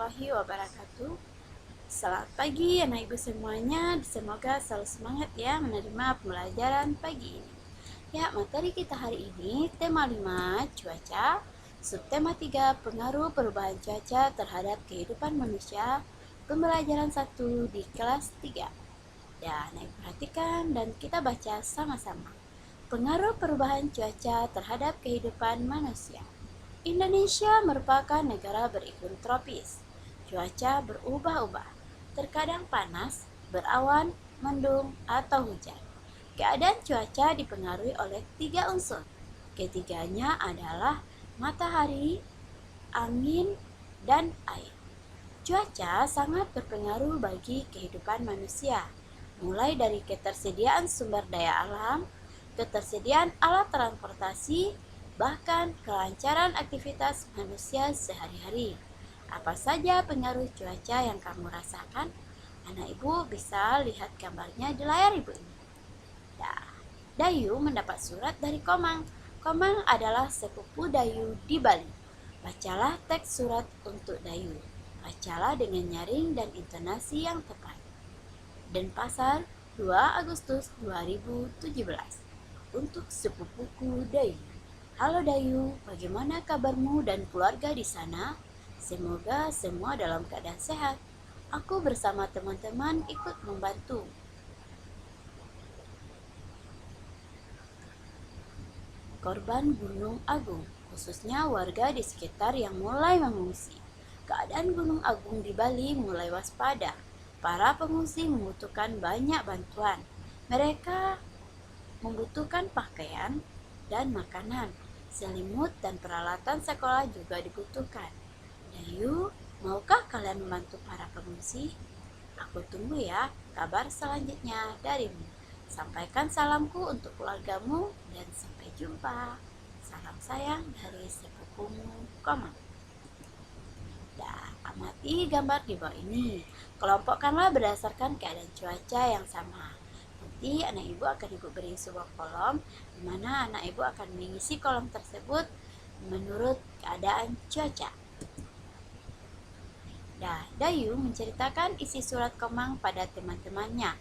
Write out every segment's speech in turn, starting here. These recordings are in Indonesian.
warahmatullahi wabarakatuh. Selamat pagi anak ibu semuanya. Semoga selalu semangat ya menerima pembelajaran pagi ini. Ya, materi kita hari ini tema 5 cuaca, subtema 3 pengaruh perubahan cuaca terhadap kehidupan manusia, pembelajaran 1 di kelas 3. Ya, anak ibu perhatikan dan kita baca sama-sama. Pengaruh perubahan cuaca terhadap kehidupan manusia. Indonesia merupakan negara beriklim tropis. Cuaca berubah-ubah, terkadang panas, berawan, mendung, atau hujan. Keadaan cuaca dipengaruhi oleh 3 unsur. Ketiganya adalah matahari, angin, dan air. Cuaca sangat berpengaruh bagi kehidupan manusia, mulai dari ketersediaan sumber daya alam, ketersediaan alat transportasi, bahkan kelancaran aktivitas manusia sehari-hari. Apa saja pengaruh cuaca yang kamu rasakan? Anak ibu bisa lihat gambarnya di layar ibu ini. Dayu mendapat surat dari Komang. Komang adalah sepupu Dayu di Bali. Bacalah teks surat untuk Dayu. Bacalah dengan nyaring dan intonasi yang tepat. Denpasar, 2 Agustus 2017. Untuk sepupuku Dayu. Halo Dayu, bagaimana kabarmu dan keluarga di sana? Semoga semua dalam keadaan sehat. Aku bersama teman-teman ikut membantu. Korban Gunung Agung, khususnya warga di sekitar yang mulai mengungsi. Keadaan Gunung Agung di Bali mulai waspada. Para pengungsi membutuhkan banyak bantuan. Mereka membutuhkan pakaian dan makanan. Selimut dan peralatan sekolah juga dibutuhkan. Dayu, maukah kalian membantu para pengungsi? Aku tunggu ya kabar selanjutnya darimu. Sampaikan salamku untuk keluargamu dan sampai jumpa. Salam sayang dari sepupumu, Komang. Amati gambar di bawah ini. Kelompokkanlah berdasarkan keadaan cuaca yang sama. Nanti anak ibu akan ibu beri sebuah kolom di mana anak ibu akan mengisi kolom tersebut menurut keadaan cuaca. Dayu menceritakan isi surat Komang pada teman-temannya.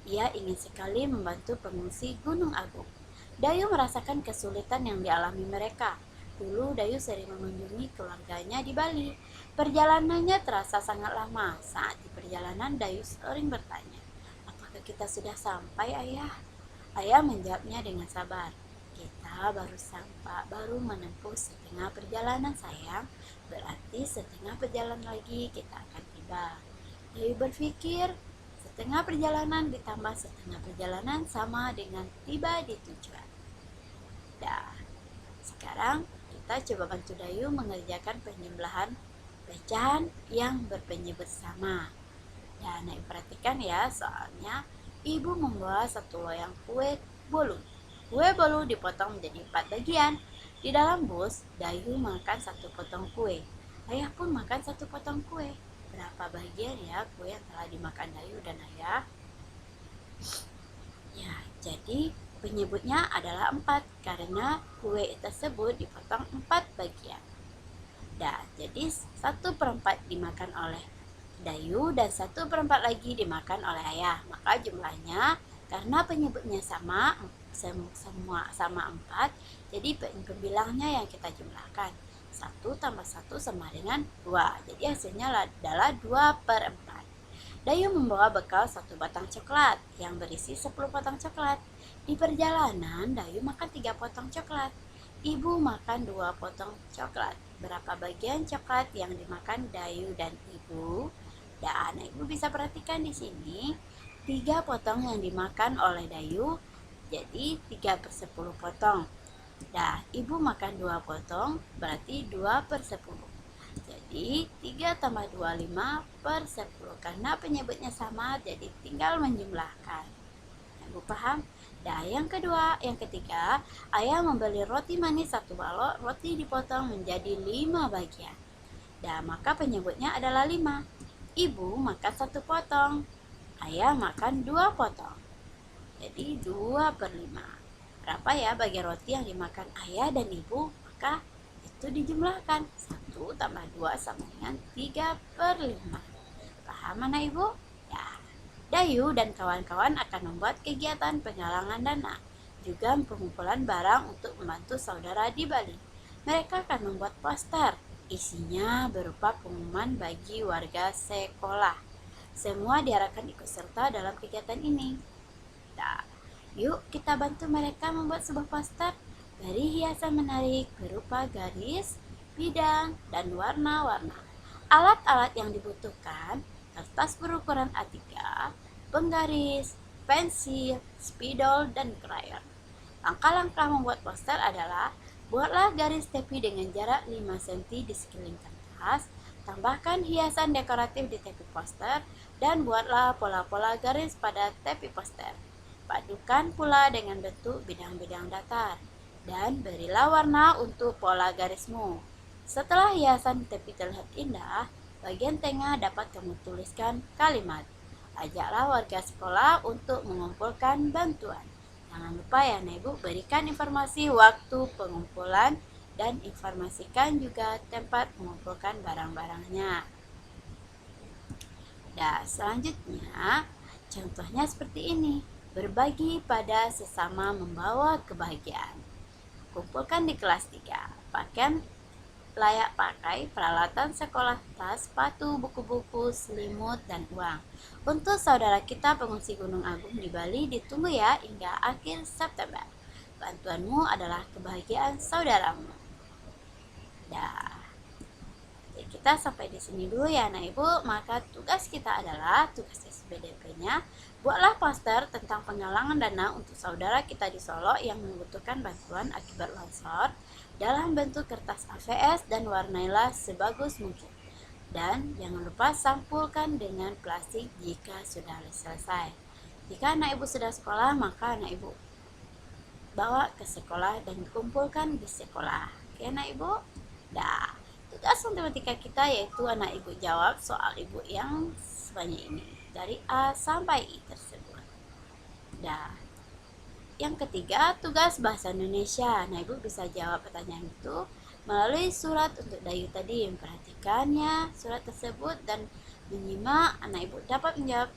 Ia ingin sekali membantu pengungsi Gunung Agung. Dayu merasakan kesulitan yang dialami mereka. Dulu Dayu sering mengunjungi keluarganya di Bali. Perjalanannya terasa sangat lama. Saat di perjalanan Dayu sering bertanya, "Apakah kita sudah sampai, Ayah?" Ayah menjawabnya dengan sabar, "Kita baru menempuh setengah perjalanan sayang, berarti setengah perjalanan lagi kita akan tiba." Dayu berpikir, setengah perjalanan ditambah setengah perjalanan sama dengan tiba di tujuan. Sekarang kita coba bantu Dayu mengerjakan penyembelahan pecahan yang berpenyebut sama. Nah, perhatikan ya, soalnya ibu membawa satu loyang kue bolu. Kue bolu dipotong menjadi 4 bagian. Di dalam bus, Dayu makan 1 potong kue. Ayah pun makan 1 potong kue. Berapa bagian ya kue yang telah dimakan Dayu dan Ayah? Ya, jadi penyebutnya adalah 4 karena kue tersebut dipotong 4 bagian. Jadi 1/4 dimakan oleh Dayu dan 1/4 lagi dimakan oleh Ayah. Maka jumlahnya karena penyebutnya sama, semua sama 4, jadi pembilangnya yang kita jumlahkan. 1 tambah 1 sama dengan 2. Jadi hasilnya adalah 2/4. Dayu membawa bekal 1 batang coklat yang berisi 10 potong coklat. Di perjalanan, Dayu makan 3 potong coklat. Ibu makan 2 potong coklat. Berapa bagian coklat yang dimakan Dayu dan ibu? Dan ibu bisa perhatikan di sini 3 potong yang dimakan oleh Dayu, jadi 3/10 potong. Ibu makan 2 potong, berarti 2/10. Jadi 3 tambah 2, 5/10. Karena penyebutnya sama, jadi tinggal menjumlahkan. Ibu paham? Yang ketiga, Ayah membeli roti manis 1 balok, roti dipotong menjadi 5 bagian. Maka penyebutnya adalah 5. Ibu makan 1 potong, Ayah makan 2 potong. Jadi 2/5. Berapa ya bagian roti yang dimakan Ayah dan Ibu? Maka itu dijumlahkan 1 1 tambah 2 sama dengan 3/5. Paham anak ibu? Ya. Dayu dan kawan-kawan akan membuat kegiatan penggalangan dana, juga pengumpulan barang untuk membantu saudara di Bali. Mereka akan membuat poster, isinya berupa pengumuman bagi warga sekolah. Semua diharapkan ikut serta dalam kegiatan ini. Nah, yuk kita bantu mereka membuat sebuah poster dari hiasan menarik berupa garis, bidang, dan warna-warna. Alat-alat yang dibutuhkan: kertas berukuran A3, penggaris, pensil, spidol, dan krayon. Langkah-langkah membuat poster adalah: buatlah garis tepi dengan jarak 5 cm di sekeliling kertas, tambahkan hiasan dekoratif di tepi poster, dan buatlah pola-pola garis pada tepi poster. Padukan pula dengan bentuk bidang-bidang datar, dan berilah warna untuk pola garismu. Setelah hiasan tepi terlihat indah, bagian tengah dapat kamu tuliskan kalimat. Ajaklah warga sekolah untuk mengumpulkan bantuan. Jangan lupa ya Nak Ibu, berikan informasi waktu pengumpulan dan informasikan juga tempat mengumpulkan barang-barangnya. Nah, selanjutnya contohnya seperti ini. Berbagi pada sesama membawa kebahagiaan. Kumpulkan di kelas 3. Pakaian layak pakai, peralatan sekolah, tas, sepatu, buku-buku, selimut, dan uang. Untuk saudara kita pengungsi Gunung Agung di Bali, ditunggu ya hingga akhir September. Bantuanmu adalah kebahagiaan saudaramu. Dah. Jadi kita sampai di sini dulu ya anak ibu. Maka tugas kita adalah tugas SBDP-nya. Buatlah poster tentang penggalangan dana untuk saudara kita di Solo yang membutuhkan bantuan akibat longsor dalam bentuk kertas AVS dan warnailah sebagus mungkin. Dan jangan lupa sampulkan dengan plastik jika sudah selesai. Jika anak ibu sudah sekolah, maka anak ibu bawa ke sekolah dan kumpulkan di sekolah. Oke anak ibu? Dah. Tugas matematika kita yaitu anak ibu jawab soal ibu yang sebanyak ini dari A sampai I tersebut. Dah. Yang ketiga, tugas bahasa Indonesia. Nah, ibu bisa jawab pertanyaan itu melalui surat untuk Dayu tadi. Memperhatikannya surat tersebut dan menyimak. Anak ibu dapat menjawab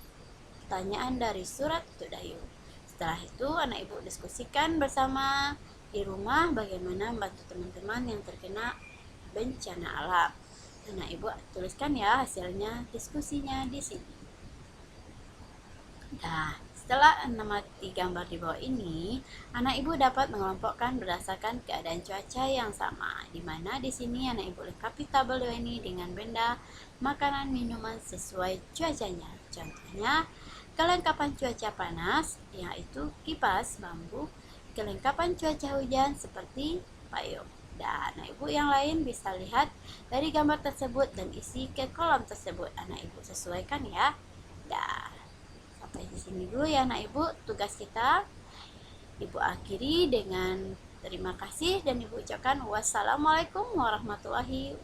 pertanyaan dari surat untuk Dayu. Setelah itu, anak ibu diskusikan bersama di rumah bagaimana membantu teman-teman yang terkena bencana alam. Anak ibu tuliskan ya hasilnya diskusinya di sini. Nah, setelah mengamati gambar di bawah ini, anak ibu dapat mengelompokkan berdasarkan keadaan cuaca yang sama, di mana di sini anak ibu lengkapi tabel ini dengan benda makanan minuman sesuai cuacanya. Contohnya, kelengkapan cuaca panas yaitu kipas bambu, kelengkapan cuaca hujan seperti payung. Dan anak ibu yang lain bisa lihat dari gambar tersebut dan isi ke kolom tersebut. Anak ibu sesuaikan ya. Dah. Sampai di sini dulu ya anak ibu tugas kita. Ibu akhiri dengan terima kasih dan ibu ucapkan wassalamualaikum warahmatullahi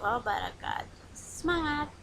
wabarakatuh. Semangat.